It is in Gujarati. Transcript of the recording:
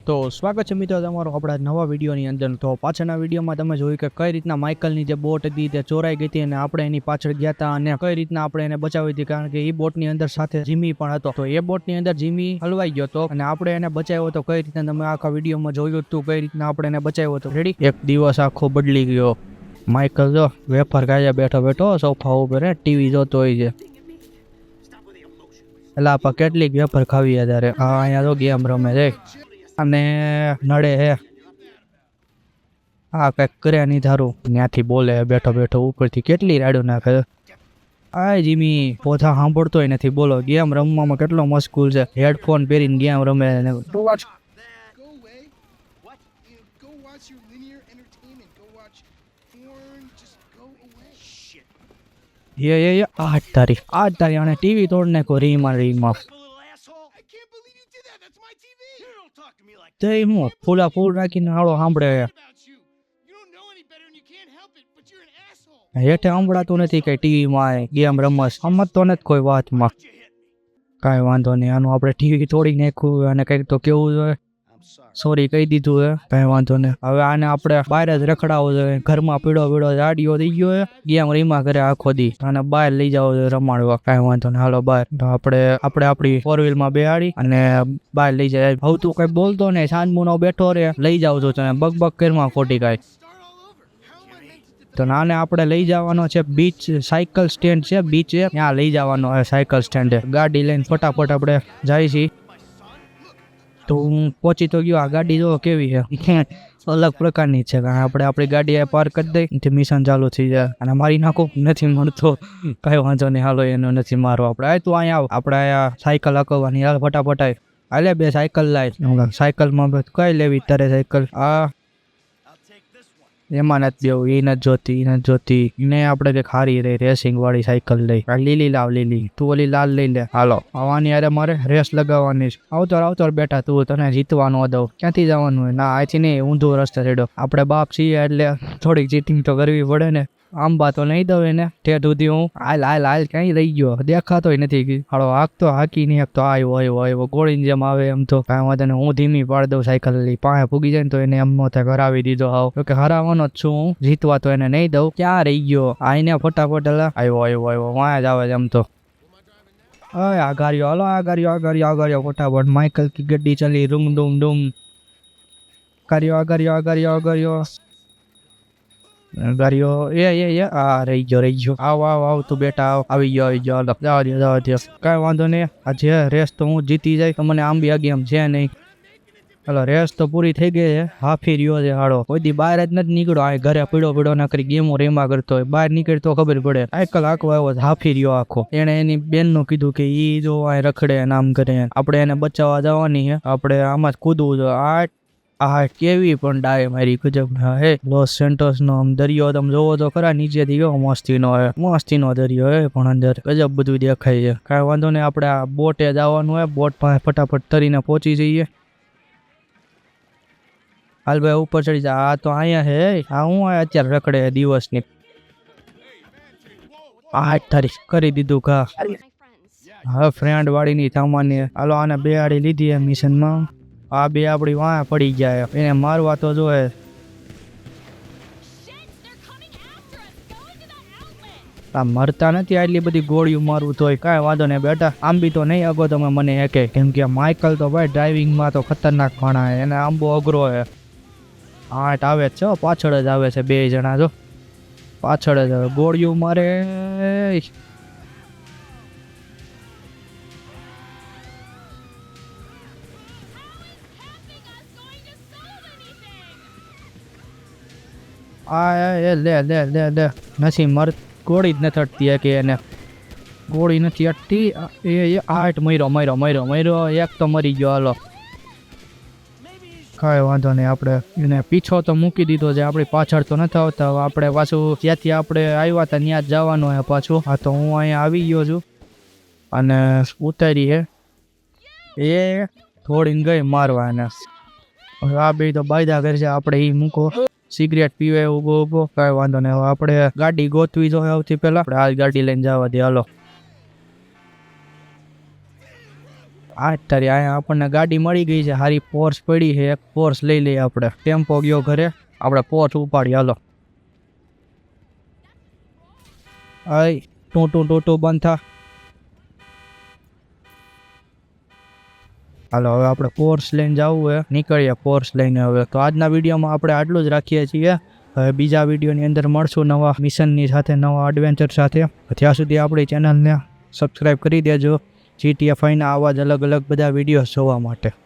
તો સ્વાગત છે મિત્રો તમારો આપણા નવા વિડીયોની અંદર। તો પાછળના વિડીયોમાં તમે જોયું કે કઈ રીતના માઇકલની જે બોટ હતી તે ચોરાઈ ગઈ હતી અને આપણે એની પાછળ ગયા હતા અને કઈ રીતના આપણે એને બચાવી હતી, કારણ કે એ બોટની અંદર સાથે જીમી પણ હતો। તો એ બોટની અંદર જીમી હલવાઈ ગયો હતો અને આપણે એને બચાવ્યો હતો। કઈ રીતના તમે આખા વિડીયોમાં જોયું હતું કઈ રીતના આપણે એને બચાવ્યો હતો। રેડી, એક દિવસ આખો બદલી ગયો। માઇકલ જો વેફર ખાયા બેઠો બેઠો સોફા ઉપર ટીવી જોતો હોય છે। એટલે આપણે કેટલીક વેફર ખાવી ત્યારે અહીંયા તો ગેમ રમે છે અને નડે હે આ કઈક કરે નહીં ધારું, ત્યાંથી બોલે બેઠો બેઠો ઉપરથી કેટલી રાડું નાખે। આ જીમી પોતા સાંભળતોય નથી, બોલો ગેમ રમવામાં કેટલો મશગુલ છે, હેડફોન પહેરીને ગેમ રમે ને। આજ તારી આને ટીવી તોડ નાખો રીમાં તે હું ફૂલા ફૂલ રાખીને હાળો સાંભળે હેઠે સાંભળાતું નથી કઈ ટીવી માં ગેમ રમસ સમજતો નથી કોઈ વાતમાં। કાંઈ વાંધો નહીં, આનું આપણે ટીવી તોડી નાખ્યું અને કંઈક તો કેવું જોઈએ, સોરી કહી દીધું હે, કાંઈ વાંધો નહીં। હવે આને આપણે બહાર જ રખડાવવો જોઈએ, ઘરમાં પીળો જાડીઓ થઈ ગયો હે, ગેમ રીમાં કરે આખો દી, અને બહાર લઈ જાવ જોઈએ રમાડવા। કાંઈ વાંધો નહીં, હાલો બહાર। તો આપણે આપણી 4 વ્હીલમાં બેહાડી અને બહાર લઈ જાય। હવે તું કઈ બોલતો નહીં, સાંજમુનો બેઠો રે, લઈ જાવ છો તને બગ કરમાં ખોટી કાંઈ। તો નાને આપણે લઈ જવાનો છે બીચ, સાયકલ સ્ટેન્ડ છે બીચ, ત્યાં લઈ જવાનો છે સાયકલ સ્ટેન્ડ। ગાડી લઈને ફટાફટ આપણે જાય છીએ। તો હું પહોંચી તો ગયો, આ ગાડી જો કેવી છે, અલગ પ્રકારની છે, કારણ આપણે આપણી ગાડી પાર્ક કરી દઈ મિશન ચાલુ થઈ જાય અને મારી નાખો નથી મળતો, કઈ વાંધો નહીં, હાલો એનો નથી મારો આપણે। તું અહીંયા આવ, આપણે અહીંયા સાયકલ હકવવાની, હાલ ફટાફટ આવ, હાલે બે સાયકલ લાય, સાયકલમાં કઈ લેવી તારે સાયકલ? એમાં નથી દેવું, એ નથી જોતી ને આપણે કે ખારી રહી રેસિંગ વાળી સાયકલ લઈ, લીલી લાવ લીલી, તું ઓલી લાલ લઈ લે। હાલો આવવાની અરે મારે રેસ લગાવવાની છે, આવતો બેટા, તું તને જીતવાનો દઉં, ક્યાંથી જવાનું હોય? ના અહીંથી નહીં, ઊંધો રસ્તે રેડો, આપણે બાપ છીએ એટલે થોડીક ચીટિંગ તો કરવી પડે ને। આંબા તો નહીં દઉં એને ઠેઠ સુધી, હું હાલ ક્યાંય રહી ગયો, દેખાતોય નથી, હાલો હાકી નહીં તો આવ્યો ગોળીની જેમ આવે એમ તો કાંઈ વાંધો નહીં, હું ધીમી પાડી દઉં સાયકલ લઈ, પાસે પૂગી જાય ને તો એને એમ નહોતા હરાવી દીધો હાવ, તો કે હરાવવાનો જ છું હું, જીતવા તો એને નહીં દઉં। ક્યાં રહી ગયો? આઈને ફટાફટ આવ્યો વાંચ જ આવે એમ તો। આગાર્યો, હાલો આગાર્યો ફટાફટ, માઇકલ की गड्डी चली रूम डूम આગાર્યો આ રહી ગયો, આવ તું બેટા આવી ગયો, જવા દો, કાંઈ વાંધો નહીં, આ જે રેસ તો હું જીતી જાય, તો મને આંબી આગે એમ છે નહીં। હલો રેસ તો પૂરી થઈ ગઈ છે, હાફી રહ્યો છે હાડો, કોઈ દી બહાર જ નથી નીકળ્યો, આ ઘરે પીડો ના કરી ગેમો રેમા કરતો હોય, બહાર નીકળતો ખબર પડે, સાયકલ આખો આવ્યો હાફી રહ્યો આખો। એને એની બેનનું કીધું કે ઈ જો આ રખડે નામ કરે, આપણે એને બચાવવા જવાની છે, આપણે આમાં જ કૂદવું જોઈએ। આ કેવી પણ ડાય મારી ગજબ હે, લોસ સેન્ટોસ નો દરિયો તમે જોવો તો ખરા, નીચેથી ગયો મસ્તીનો દરિયો હે, પણ અંદર ગજબ બધું દેખાય છે। કાંઈ વાંધો નહીં, આપણે આ બોટે જવાનું હોય, બોટ પાસે ફટાફટ તરીને પહોંચી જઈએ। હાલ ભાઈ ઉપર ચડી જા, આ તો અહીંયા હે, આ હું અત્યારે રખડે દિવસની, આ તારીખ કરી દીધું ઘા, હા ફ્રેન્ડ વાળીની સામાન્ય। હાલો આને બેહાડી લીધી એ મિશનમાં, આ બે આપડી વાં પડી ગયા, એને મારવા તો જોઈએ, આ મરતા નથી, આટલી બધી ગોળીઓ મારવું તોય કાંઈ વાંધો નહીં બેટા, આંબી તો નહીં અગો તમે મને એકે, કેમ કે માઇકલ તો ભાઈ ડ્રાઇવિંગમાં તો ખતરનાક માણા, એને આંબો અઘરો હે। આટ આવે જ છે, પાછળ જ આવે છે, 2 જણા જો પાછળ જ આવે, ગોળીઓ મારે। લે નથી મર, ગોળી જ નથી અટતી કે એને ગોળી નથી અટતી, એ આઠ મર્યો, એક તો મરી ગયો। હાલો કાંઈ વાંધો નહીં, આપણે એને પીછો તો મૂકી દીધો છે, આપણી પાછળ તો નથી આવતા, આપણે પાછું જ્યાંથી આપણે આવ્યા હતા ત્યાં જ જવાનું હે પાછું। હા તો હું અહીંયા આવી ગયો છું અને ઉતારી હે, એ થોડીને ગઈ મારવા એને, આ બે તો બાયદા કરશે, આપણે એ મૂકો, સિગરેટ પીવે ઉભો, કાંઈ વાંધો નહીં, હવે આપણે ગાડી ગોતવી જોઈએ સૌથી પહેલા, આપણે આ ગાડી લઈને જવા દે। હાલો આ તારી અહીંયા આપણને ગાડી મળી ગઈ છે, સારી પોર્સ પડી છે, એક પોર્સ લઈ લઈએ આપણે. ટેમ્પો ગયો ઘરે, આપણે પોર્સ ઉપાડી હાલો. આય ટૂંટું બંધ થા. હાલો હવે આપણે પોર્સ લઈને જવું હોય, નીકળીએ પોર્સ લઈને હવે. તો આજના વિડીયોમાં આપણે આટલું જ રાખીએ છીએ. હવે બીજા વિડીયોની અંદર મળશું નવા મિશનની સાથે, નવા એડવેન્ચર સાથે. ત્યાં સુધી આપણી ચેનલને સબસ્ક્રાઈબ કરી દેજો GTA 5ના આવા જ અલગ અલગ બધા વિડીયો જોવા માટે.